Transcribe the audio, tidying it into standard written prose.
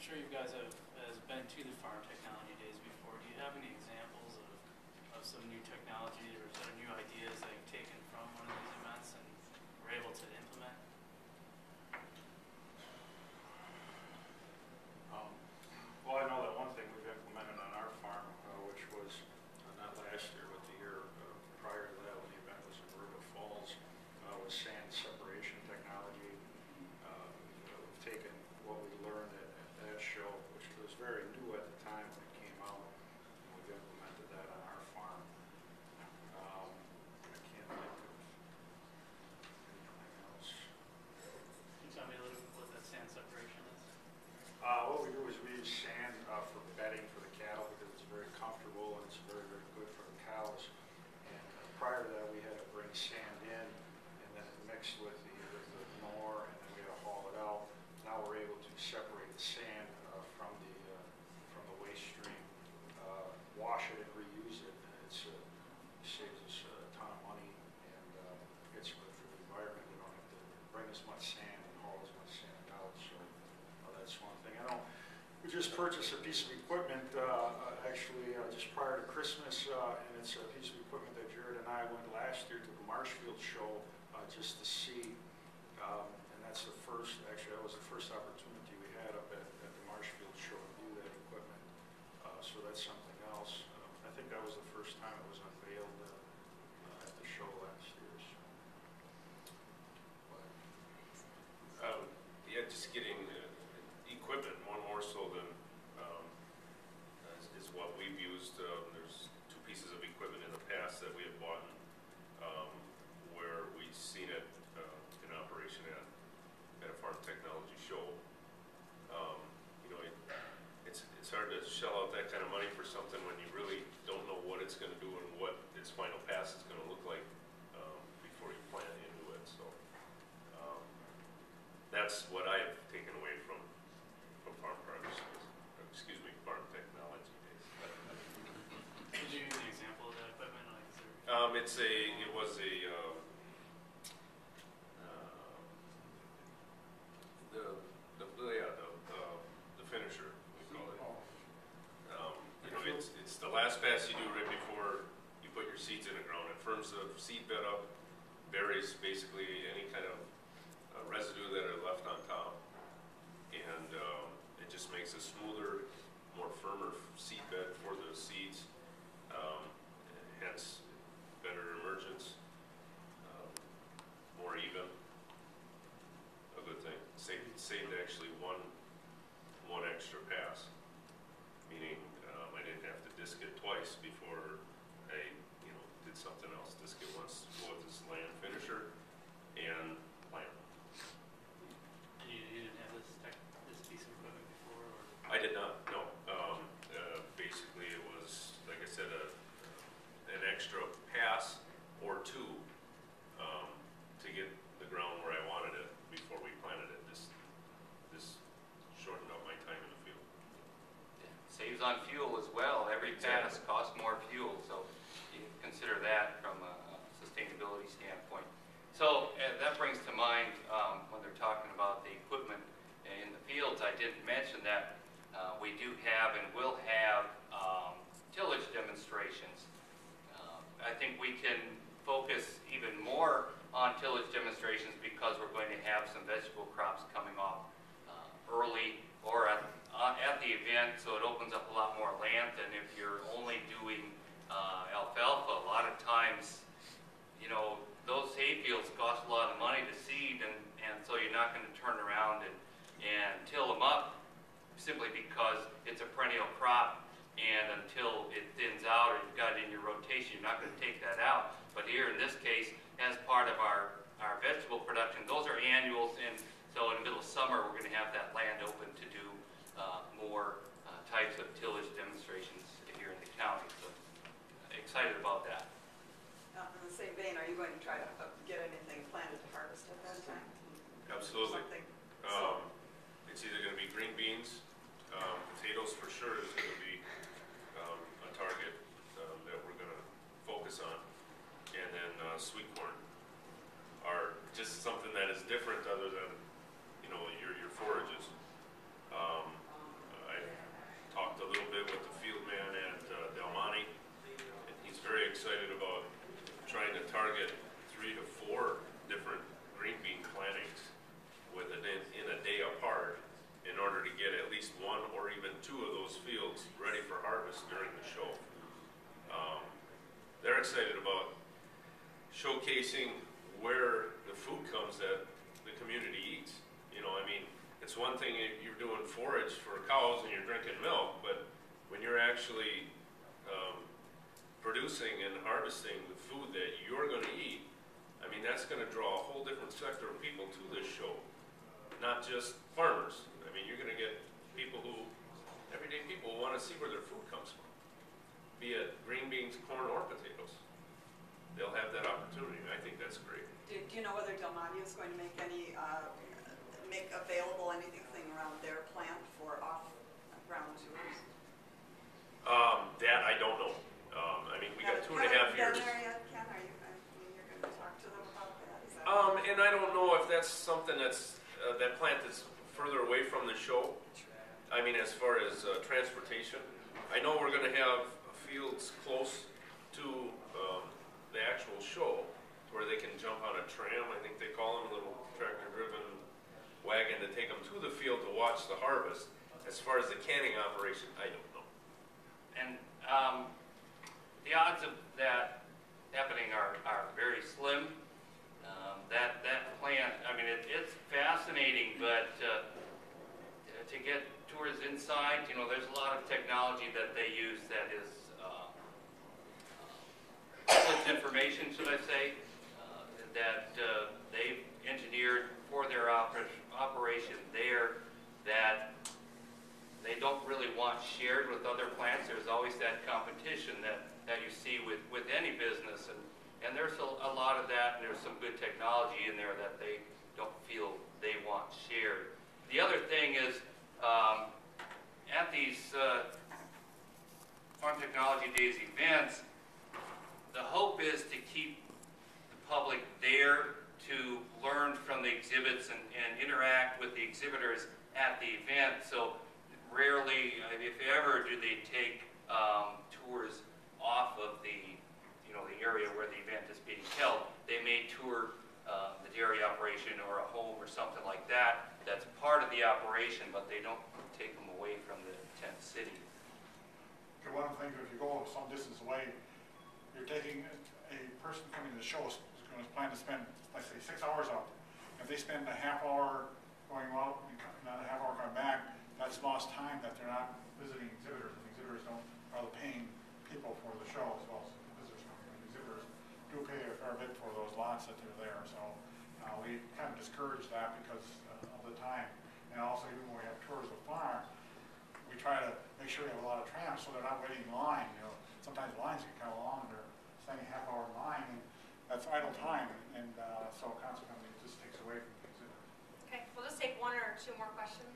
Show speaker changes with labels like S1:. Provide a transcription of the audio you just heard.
S1: sure you guys has been to the farm technology days before. Do you have any examples of some new technology or sort of new ideas that you've taken from one of these events and were able to implement?
S2: Well, I know that one thing we've implemented on our farm, which was not last year, but the year prior to that, when the event was in River Falls, was sand separation technology. We've taken what we learned at that show, which was very new at the time when it came out, and we've implemented that on our farm. I can't think of anything else.
S1: Can you tell me a little bit what that sand separation is?
S2: What we do is we use sand for bedding for the cattle because it's very comfortable and it's very, very good for the cows. And prior to that, we had to bring sand in and then it mixed with the mower, and then we had to haul it out. Now we're able to separate the sand from the waste stream, wash it and reuse it, and it saves us a ton of money, and it's good for the environment. We don't have to bring as much sand and haul as much sand out. So that's one thing. I know we just purchased a piece of equipment actually just prior to Christmas, and it's a piece of equipment that Jared and I went last year to the Marshfield show just to see. And that's the first, actually that was the first opportunity we had up at the Marshfield show to do that equipment. So that's something else. I think that was the first time it was unveiled at the show last year. So.
S3: Yeah, just getting equipment more so than is what we've used. There's two pieces of equipment in the past that we have bought where we've seen it in operation at a farm technology show. It's hard to shell out that kind of money for something when you really don't know what it's going to do and what its final pass is going to look like before you plan into it. So that's what I've taken away from farm progress. Excuse me, farm technology days.
S1: Could you give an example of that equipment? Like,
S3: it was the finisher, we call it. It's the last pass you do right before you put your seeds in the ground. It firms the seed bed up, buries basically any kind of residue that are left on top, and it just makes a smoother, more firmer seed bed for the seeds, hence better emergence, more even, a good thing. Saved actually one extra pass, meaning I didn't have to disc it twice before I did something else. Disc it once, go with this land finisher and plant.
S1: You didn't have this piece of equipment before? Or?
S3: I did not, no. Basically it was, like I said, an extra pass or two to get the ground where I wanted it before we planted it. This shortened up my time in the field.
S4: Yeah. Saves on fuel as well. Every pass costs more fuel, so you consider that from a sustainability standpoint. So that brings to mind when they're talking about the equipment in the fields, I didn't mention that we do have and will have tillage demonstrations. I think we can focus even more on tillage demonstrations because we're going to have some vegetable crops coming off early or at the event, so it opens up a lot more land than if you're only doing alfalfa. A lot of times, those hay fields cost a lot of money to seed, and so you're not going to turn around and till them up simply because it's a perennial crop, and until it thins out or you've got it in your rotation, you're not going to take that out. But here in this case, as part of our vegetable production, those are annuals, and so in the middle of summer we're going to have that land open to do more types of tillage demonstrations here in the county. So excited about that.
S5: In the same vein, are you going to try to get anything planted to harvest at that time?
S3: Absolutely.
S5: Something.
S3: It's either going to be green beans, potatoes for sure is going to be a target that we're going to focus on, and then sweet corn are just something that is different other than your forages. showcasing where the food comes that the community eats. You know, I mean, it's one thing if you're doing forage for cows and you're drinking milk, but when you're actually producing and harvesting the food that you're going to eat, I mean, that's going to draw a whole different sector of people to this show. Not just farmers. I mean, you're going to get people who, everyday people who want to see where their food comes from. Be it green beans, corn, or potatoes. They'll have that opportunity. I think that's great.
S5: Do you know whether Del Monte is going to make any, make available anything around their plant for off-ground tours?
S3: That I don't know. I mean, we got 2.5 years.
S5: Have you been there yet, Ken? Are you, I mean, you're going to talk to them about that? Is that
S3: And I don't know if that's something that's, that plant is further away from the show. I mean, as far as transportation. I know we're going to have fields close to the actual show where they can jump on a tram, I think they call them, a little tractor-driven wagon to take them to the field to watch the harvest. As far as the canning operation, I don't know.
S4: And the odds of that happening are very slim. That plant, I mean, it's fascinating, but to get tours inside, you know, there's a lot of technology that they use that is splits information, should I say, that they've engineered for their operation there that they don't really want shared with other plants. There's always that competition that you see with any business, and there's a lot of that, and there's some good technology in there that they don't feel they want shared. The other thing is, at these Farm Technology Days events, the hope is to keep the public there to learn from the exhibits and interact with the exhibitors at the event. So rarely, if ever, do they take tours off of the area where the event is being held. They may tour the dairy operation or a home or something like that. That's part of the operation, but they don't take them away from the tent city.
S2: One of the things, if you go some distance away, you're taking a person coming to the show is going to plan to spend, let's say, 6 hours out. If they spend a half hour going out and not a half hour coming back, that's lost time that they're not visiting exhibitors, and exhibitors don't are paying people for the show as well as visitors coming. Exhibitors do pay a fair bit for those lots that they're there, so we kind of discourage that because of the time. And also, even when we have tours of farm, we try to make sure we have a lot of trams so they're not waiting in line. You know, sometimes the lines get kind of long, and they're standing a half hour in line, and that's idle time, and so consequently it just takes away from the exhibit.
S6: Okay, we'll just take one or two more questions.